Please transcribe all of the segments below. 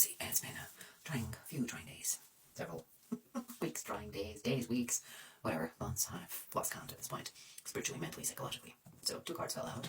see. It's been a few trying days, several weeks, trying days, weeks, whatever, months. I've lost count at this point, spiritually, mentally, psychologically. So 2 cards fell out.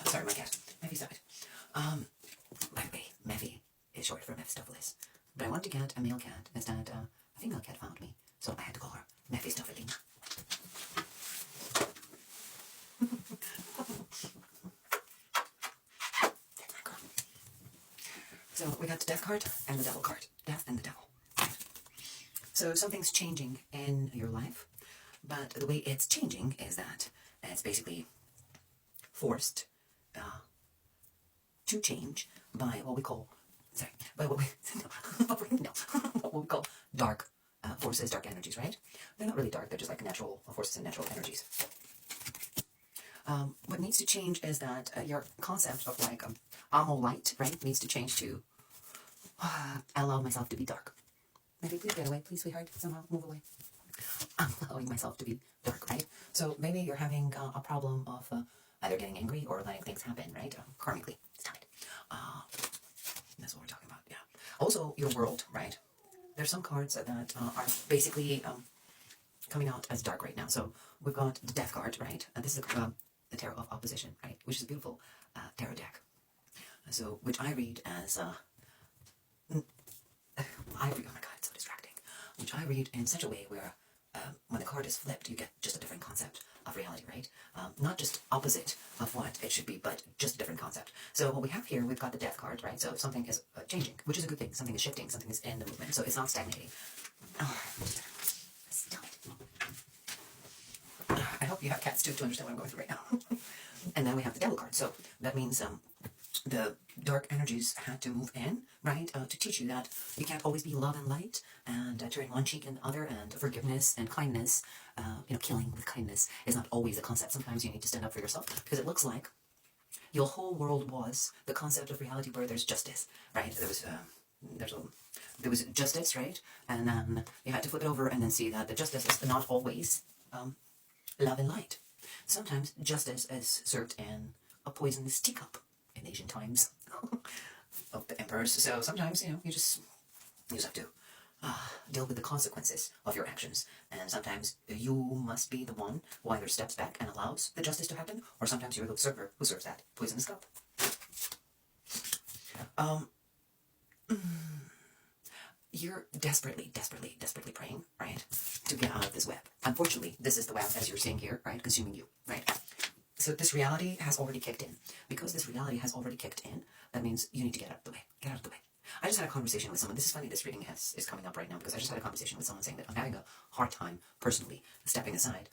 I'm sorry, my cat. Mephi, stop it. By the way, Mephi is short for Mephistopheles. But I want to get a male cat. Instead, a female cat found me, so I had to call her Mephistophelina. So we got the Death card and the Devil card. Death and the Devil. So something's changing in your life, but the way it's changing is that it's basically forced to change by what we call, what we call dark forces, dark energies, right? They're not really dark, they're just like natural forces and natural energies. What needs to change is that your concept of like amo light, right, needs to change to allow myself to be dark. Maybe please get away, please, sweetheart, somehow move away. I'm allowing myself to be dark, right? So maybe you're having a problem of either getting angry or letting things happen, right? Karmically, stop it. That's what we're talking about, yeah. Also, your world, right? There's some cards that are basically coming out as dark right now. So we've got the Death card, right? This is the Tarot of Opposition, right? Which is a beautiful tarot deck. So, which I read as oh my god, it's so distracting. Which I read in such a way where when the card is flipped, you get just a different concept of reality, right? Not just opposite of what it should be, but just a different concept. So what we have here, we've got the Death card, right? So something is changing, which is a good thing. Something is shifting, something is in the movement, so it's not stagnating. Oh, stop it. I hope you have cats too to understand what I'm going through right now. And then we have the Devil card, so that means the dark energies had to move in, right, to teach you that you can't always be love and light, and turn one cheek and the other, and forgiveness and kindness, killing with kindness is not always a concept. Sometimes you need to stand up for yourself, because it looks like your whole world was the concept of reality where there's justice, right? There was justice, right? And then you had to flip it over and then see that the justice is not always love and light. Sometimes justice is served in a poisonous teacup in ancient times of the emperors. So sometimes, you just have to deal with the consequences of your actions. And sometimes you must be the one who either steps back and allows the justice to happen, or sometimes you're the server who serves that poisonous cup. You're desperately praying, right, to get out of this web. Unfortunately, this is the web, as you're seeing here, right, consuming you, right? So this reality has already kicked in. Because this reality has already kicked in, that means you need to get out of the way. Get out of the way. I just had a conversation with someone. This is funny, this reading is coming up right now, because I just had a conversation with someone saying that I'm having a hard time, personally, stepping aside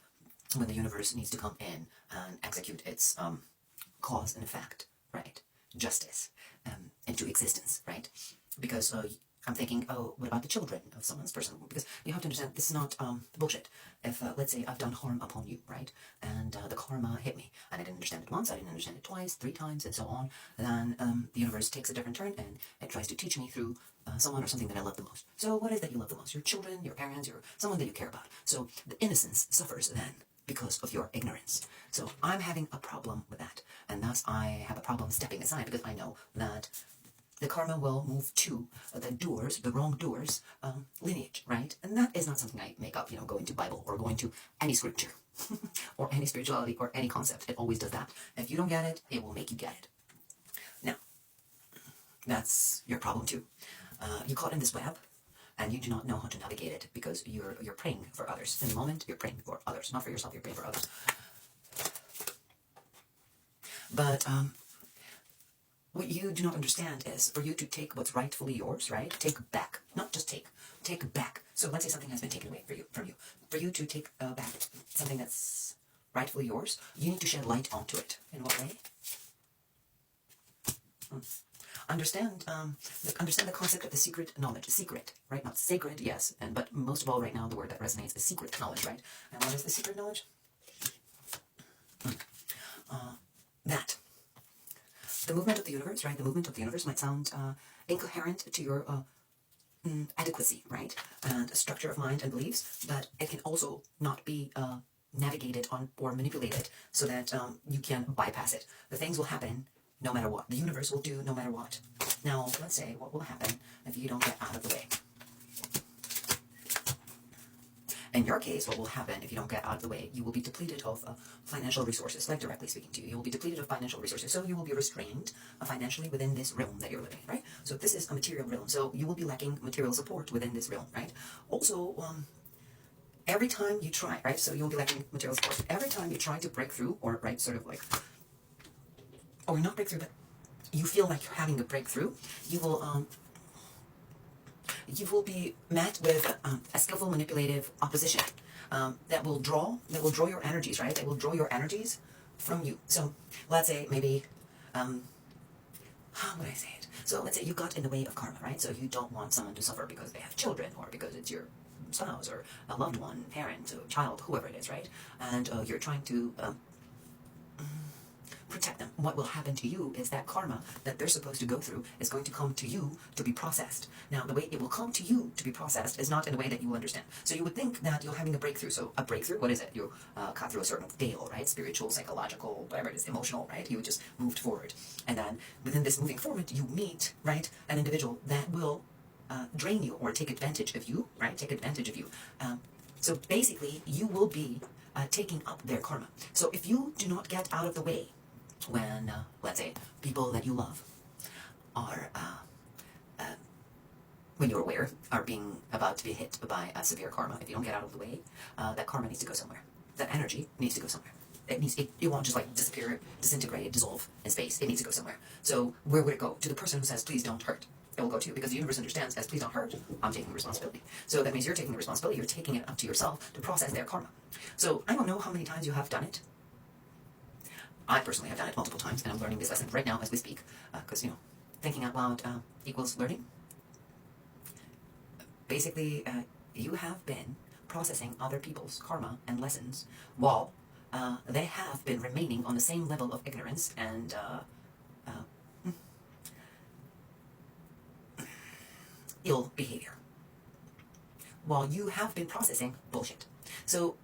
when the universe needs to come in and execute its cause and effect, right? Justice into existence, right? Because I'm thinking, oh, what about the children of someone's person? Because you have to understand, this is not bullshit. If, let's say, I've done harm upon you, right? And the karma hit me, and I didn't understand it once, I didn't understand it twice, 3 times, and so on. And then the universe takes a different turn, and it tries to teach me through someone or something that I love the most. So what is that you love the most? Your children, your parents, someone that you care about. So the innocence suffers then because of your ignorance. So I'm having a problem with that, and thus I have a problem stepping aside, because I know that the karma will move to the wrongdoers lineage, right? And that is not something I make up, going to Bible or going to any scripture or any spirituality or any concept. It always does that. If you don't get it, it will make you get it. Now, that's your problem too. You're caught in this web, and you do not know how to navigate it, because you're praying for others. In the moment, you're praying for others, not for yourself. You're praying for others. But what you do not understand is, for you to take what's rightfully yours, right? Take back, not just take back. So let's say something has been taken away from you. For you to take back something that's rightfully yours, you need to shed light onto it. In what way? Understand the concept of the secret knowledge. Secret, right? Not sacred, yes, but most of all right now, the word that resonates is secret knowledge, right? And what is the secret knowledge? That. The movement of the universe, right? The movement of the universe might sound incoherent to your adequacy, right? And structure of mind and beliefs, but it can also not be navigated on or manipulated so that you can bypass it. The things will happen no matter what. The universe will do no matter what. Now, let's say what will happen if you don't get out of the way. In your case, what will happen if you don't get out of the way, you will be depleted of financial resources, like directly speaking to you. You will be depleted of financial resources, so you will be restrained financially within this realm that you're living in, right? So this is a material realm, so you will be lacking material support within this realm, right? Also, every time you try, right, so you will be lacking material support. Every time you try to break through, or, right, sort of like, or not break through, but you feel like you're having a breakthrough, you will be met with a skillful manipulative opposition that will draw your energies, right? That will draw your energies from you. So let's say maybe, how would I say it? So let's say you got in the way of karma, right? So you don't want someone to suffer because they have children, or because it's your spouse, or a loved one, parent, or child, whoever it is, right? And you're trying to protect them. What will happen to you is that karma that they're supposed to go through is going to come to you to be processed. Now, the way it will come to you to be processed is not in a way that you understand. So you would think that you're having a breakthrough. So a breakthrough, what is it? You cut through a certain veil, right? Spiritual, psychological, whatever it is, emotional, right? You just moved forward. And then within this moving forward, you meet, right, an individual that will drain you or take advantage of you, right? Take advantage of you. So basically, you will be taking up their karma. So if you do not get out of the way, when, let's say, people that you love are, when you're aware, are being about to be hit by a severe karma, if you don't get out of the way, that karma needs to go somewhere. That energy needs to go somewhere. It won't just like disappear, disintegrate, dissolve in space. It needs to go somewhere. So where would it go? To the person who says, please don't hurt. It will go to you, because the universe understands, as please don't hurt, I'm taking responsibility. So that means you're taking the responsibility, you're taking it up to yourself to process their karma. So I don't know how many times you have done it. I personally have done it multiple times, and I'm learning this lesson right now as we speak, because, thinking out loud equals learning. Basically, you have been processing other people's karma and lessons while they have been remaining on the same level of ignorance and ill behavior. While you have been processing bullshit. So,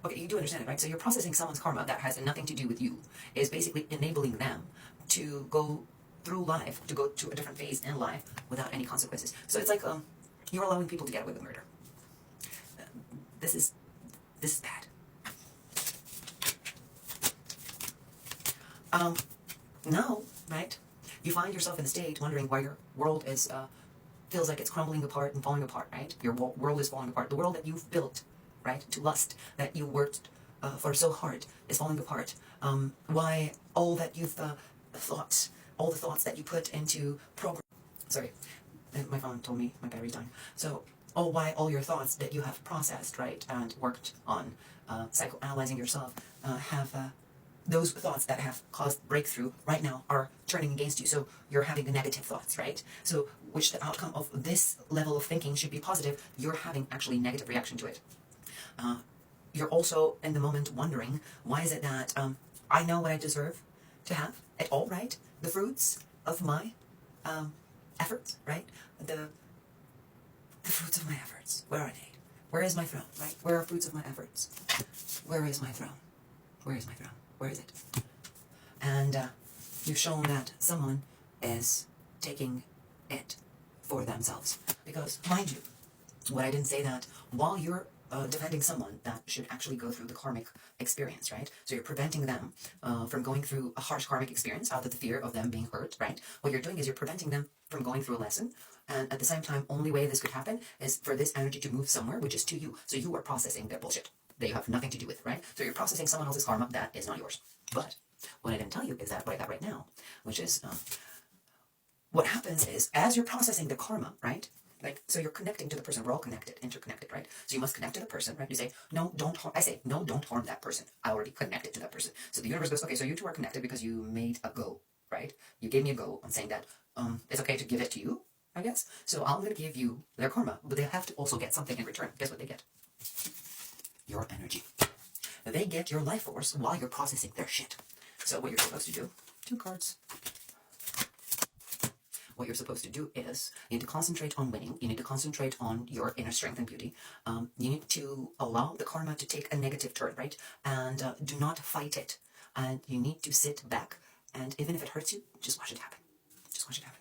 okay, you do understand it, right? So you're processing someone's karma that has nothing to do with you, is basically enabling them to go through life, to go to a different phase in life without any consequences. So it's like you're allowing people to get away with murder. This is bad. Now, right, you find yourself in a state wondering why your world is feels like it's crumbling apart and falling apart, right? Your world is falling apart. The world that you've built, right, to lust, that you worked for so hard, is falling apart. Why all that you've thought, all the thoughts that you put into program. Sorry, my phone told me my battery's dying. So, why all your thoughts that you have processed, right, and worked on psychoanalyzing yourself have those thoughts that have caused breakthrough right now are turning against you. So you're having the negative thoughts, right? So which the outcome of this level of thinking should be positive, you're having actually negative reaction to it. You're also in the moment wondering, why is it that I know what I deserve to have at all, right? The fruits of my efforts, right? The fruits of my efforts, where are they? Where is my throne, right? Where are fruits of my efforts? Where is my throne? Where is my throne? Where is it? And you've shown that someone is taking it for themselves. Because, mind you, what I didn't say that while you're defending someone that should actually go through the karmic experience, right? So you're preventing them from going through a harsh karmic experience out of the fear of them being hurt, right? What you're doing is you're preventing them from going through a lesson. And at the same time, only way this could happen is for this energy to move somewhere, which is to you. So you are processing their bullshit that you have nothing to do with, right? So you're processing someone else's karma that is not yours. But what I didn't tell you is that what I got right now, which is what happens is as you're processing the karma, right? Like, so you're connecting to the person. We're all connected, interconnected, right? So you must connect to the person, right? You say, no, don't harm. I say, no, don't harm that person. I already connected to that person. So the universe goes, okay, so you two are connected because you made a go, right? You gave me a go on saying that it's okay to give it to you, I guess. So I'm going to give you their karma, but they have to also get something in return. Guess what they get? Your energy. They get your life force while you're processing their shit. So what you're supposed to do, 2 cards. What you're supposed to do is, you need to concentrate on winning. You need to concentrate on your inner strength and beauty. You need to allow the karma to take a negative turn, right? And do not fight it. And you need to sit back. And even if it hurts you, just watch it happen. Just watch it happen.